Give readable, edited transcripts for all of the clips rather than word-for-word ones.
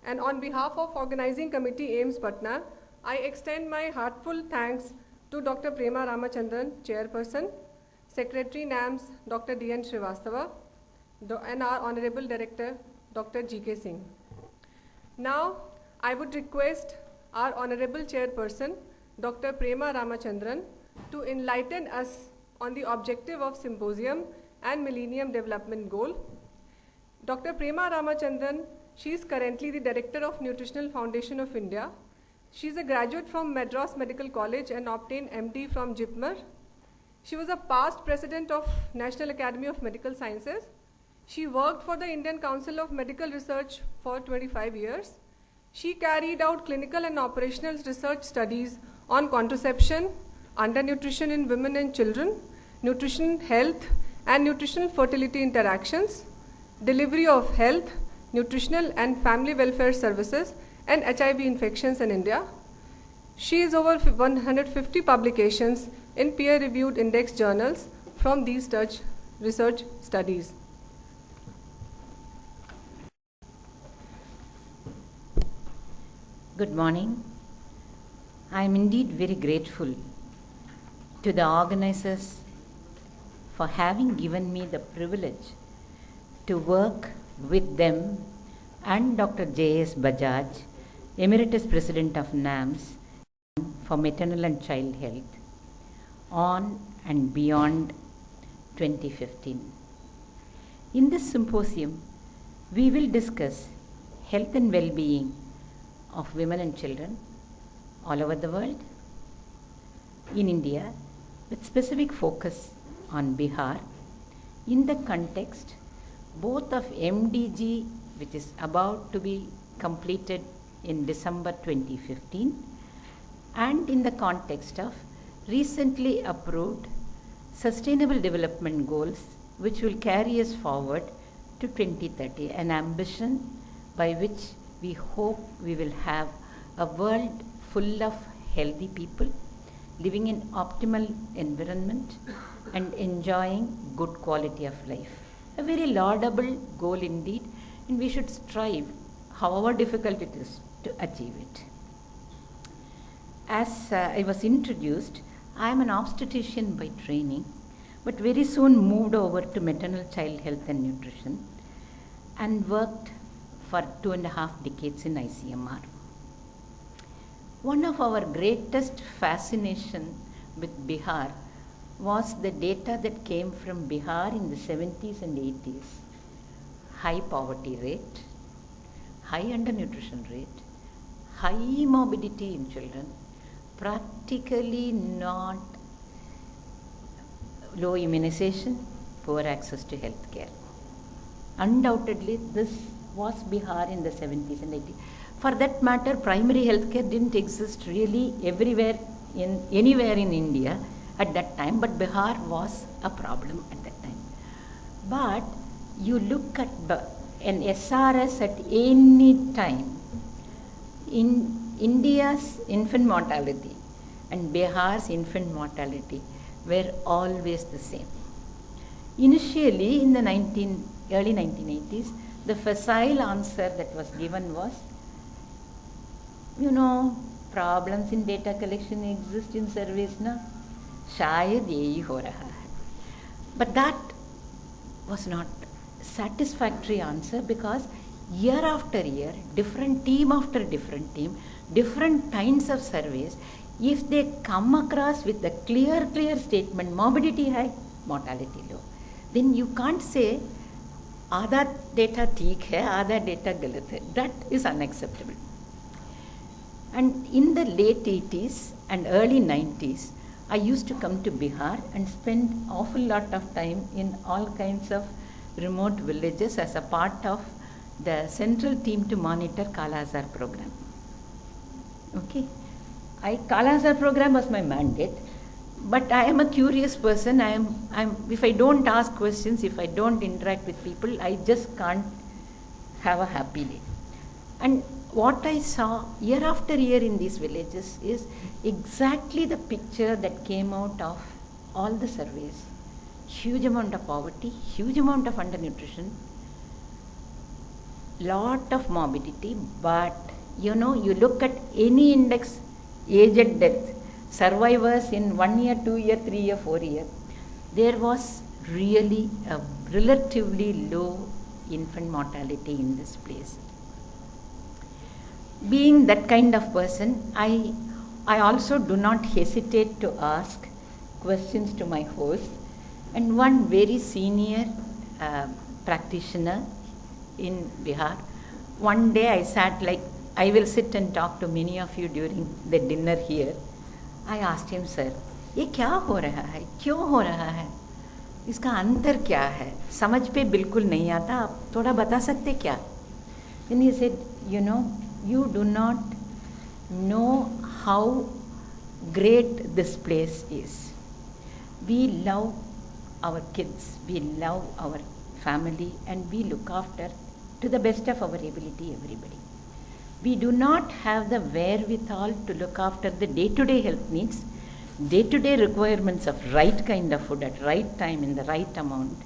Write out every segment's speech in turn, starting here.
And on behalf of Organizing Committee AIIMS Patna, I extend my heartfelt thanks to Dr. Prema Ramachandran, Chairperson, Secretary NAMS, Dr. D.N. Srivastava, and our Honorable Director, Dr. G.K. Singh. Now, I would request our Honorable Chairperson, Dr. Prema Ramachandran, to enlighten us on the objective of Symposium and Millennium Development Goal. Dr. Prema Ramachandran, she is currently the Director of Nutritional Foundation of India. She is a graduate from Madras Medical College and obtained MD from JIPMER. She was a past President of National Academy of Medical Sciences. She worked for the Indian Council of Medical Research for 25 years. She carried out clinical and operational research studies on contraception, undernutrition in women and children, nutrition, health, and nutritional fertility interactions, delivery of health, nutritional and family welfare services, and HIV infections in India. She is over 150 publications in peer-reviewed index journals from these research studies. Good morning. I am indeed very grateful to the organizers for having given me the privilege to work with them and Dr. J.S. Bajaj, Emeritus President of NAMS, for maternal and child health on and beyond 2015. In this symposium, we will discuss health and well-being of women and children all over the world, in India, with specific focus on Bihar, in the context both of MDG, which is about to be completed in December 2015, and in the context of recently approved Sustainable Development Goals, which will carry us forward to 2030, an ambition by which we hope we will have a world full of healthy people living in optimal environment and enjoying good quality of life. A very laudable goal indeed, and we should strive, however difficult it is, to achieve it. As I was introduced, I am an obstetrician by training, but very soon moved over to maternal child health and nutrition and worked for 2.5 decades in ICMR. One of our greatest fascination with Bihar was the data that came from Bihar in the 70s and 80s. High poverty rate, high undernutrition rate, high morbidity in children, practically not low immunization, poor access to health care. Undoubtedly, this was Bihar in the 70s and 80s. For that matter, primary health care didn't exist really anywhere in India at that time, but Bihar was a problem at that time. But you look at an SRS at any time, in India's infant mortality and Bihar's infant mortality were always the same. Initially, in the early 1980s, the facile answer that was given was, problems in data collection exist in surveys na, shayad yehi ho raha hai. But that was not satisfactory answer, because year after year, different team after different team, different kinds of surveys, if they come across with the clear statement, morbidity high, mortality low, then you can't say, आधा data ठीक है, आधा data गलत है. That is unacceptable. And in the late 80s and early 90s, I used to come to Bihar and spend awful lot of time in all kinds of remote villages as a part of the central team to monitor Kala Azar program. Okay, Kala Azar program was my mandate, but I am a curious person. If I don't ask questions, if I don't interact with people, I just can't have a happy day. And what I saw year after year in these villages is exactly the picture that came out of all the surveys. Huge amount of poverty, huge amount of undernutrition, lot of morbidity, but you know, you look at any index, aged death, survivors in 1 year, 2 year, 3 year, 4 year, there was really a relatively low infant mortality in this place. Being that kind of person, I also do not hesitate to ask questions to my host, and one very senior practitioner in Bihar, one day I sat like, I will sit and talk to many of you during the dinner here. I asked him, sir, ये क्या हो रहा है, क्यों हो रहा है, इसका अंतर क्या है, समझ पे बिल्कुल नहीं आता, आप थोड़ा बता सकते क्या? Then he said, you know, you do not know how great this place is. We love our kids, we love our family, and we look after to the best of our ability everybody. We do not have the wherewithal to look after the day-to-day health needs, day-to-day requirements of right kind of food at right time in the right amount.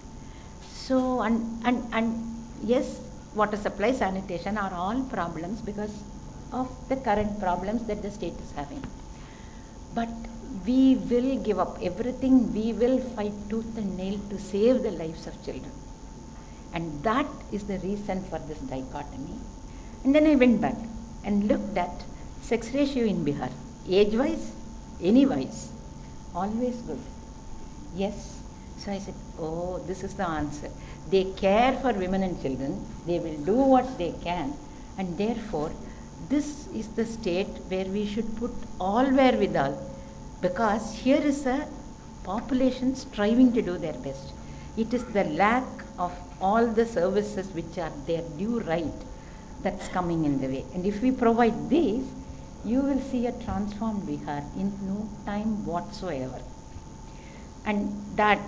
So, and yes, water supply, sanitation are all problems because of the current problems that the state is having. But we will give up everything, we will fight tooth and nail to save the lives of children. And that is the reason for this dichotomy. And then I went back and looked at sex ratio in Bihar, age-wise, any-wise, always good. Yes. So I said, oh, this is the answer. They care for women and children, they will do what they can, and therefore, this is the state where we should put all wherewithal, because here is a population striving to do their best. It is the lack of all the services which are their due right that's coming in the way. And if we provide these, you will see a transformed Bihar in no time whatsoever. And that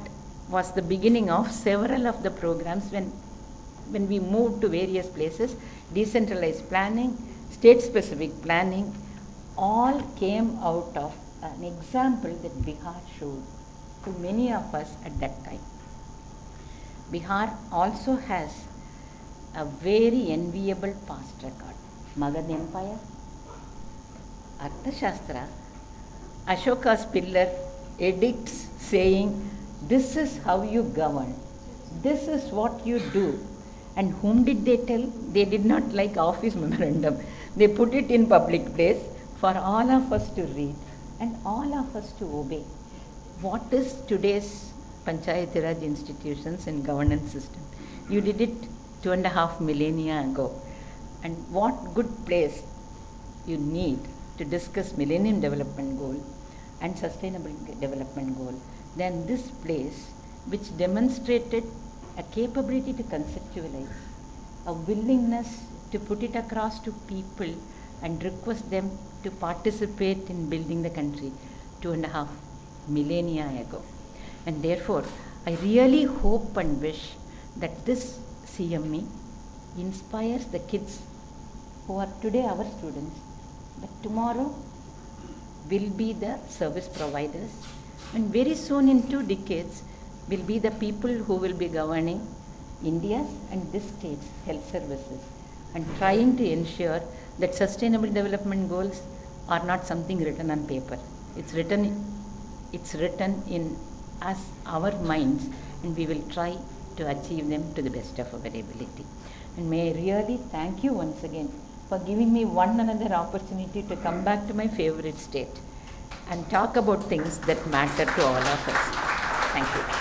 was the beginning of several of the programs when we moved to various places, decentralized planning, state-specific planning, all came out of an example that Bihar showed to many of us at that time. Bihar also has a very enviable past record. Magad Empire, Arthashastra, Ashoka's pillar, edicts saying, this is how you govern, this is what you do. And whom did they tell? They did not like office memorandum. They put it in public place for all of us to read and all of us to obey. What is today's Panchayati Raj institutions and governance system? You did it 2.5 millennia ago. And what good place you need to discuss Millennium Development Goal and Sustainable Development Goal than this place, which demonstrated a capability to conceptualize, a willingness to put it across to people and request them to participate in building the country 2.5 millennia ago. And therefore, I really hope and wish that this CME inspires the kids who are today our students, but tomorrow will be the service providers, and very soon in 2 decades will be the people who will be governing India's and this state's health services and trying to ensure that sustainable development goals are not something written on paper. It's written in us, our minds, and we will try to achieve them to the best of our ability. And may I really thank you once again for giving me one another opportunity to come back to my favorite state and talk about things that matter to all of us. Thank you.